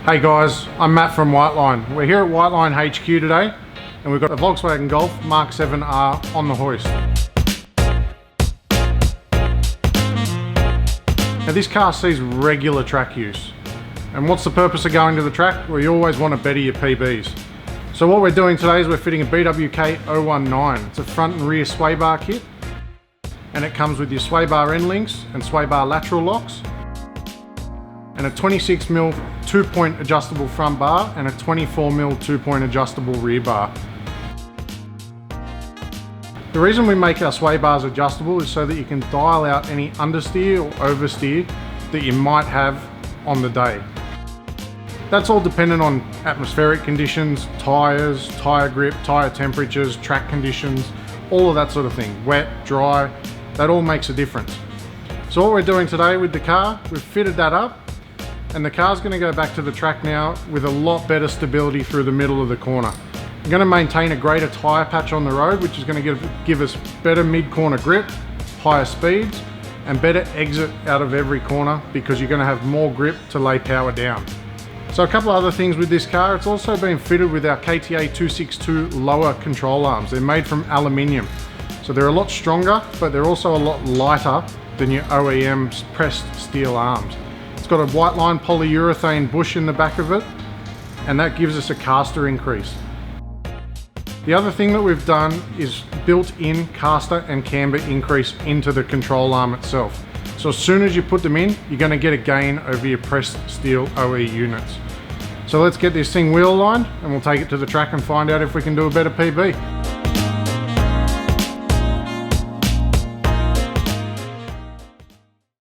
Hey guys, I'm Matt from Whiteline. We're here at Whiteline HQ today and we've got a Volkswagen Golf Mark 7R on the hoist. Now this car sees regular track use. And what's the purpose of going to the track? Well, you always want to better your PBs. So what we're doing today is we're fitting a BWK 019. It's a front and rear sway bar kit. And it comes with your sway bar end links and sway bar lateral locks. And a 26mm 2-point adjustable front bar and a 24mm 2-point adjustable rear bar. The reason we make our sway bars adjustable is so that you can dial out any understeer or oversteer that you might have on the day. That's all dependent on atmospheric conditions, tyres, tyre grip, tyre temperatures, track conditions, all of that sort of thing. Wet, dry, that all makes a difference. So what we're doing today with the car, we've fitted that up. And the car's going to go back to the track now with a lot better stability through the middle of the corner. We're going to maintain a greater tyre patch on the road, which is going to give us better mid-corner grip, higher speeds, and better exit out of every corner because you're going to have more grip to lay power down. So a couple other things with this car, it's also been fitted with our KTA 262 lower control arms. They're made from aluminium. So they're a lot stronger, but they're also a lot lighter than your OEM's pressed steel arms. It's got a Whiteline polyurethane bush in the back of it, and that gives us a caster increase. The other thing that we've done is built-in caster and camber increase into the control arm itself. So as soon as you put them in, you're going to get a gain over your pressed steel OE units. So let's get this thing wheel aligned and we'll take it to the track and find out if we can do a better PB.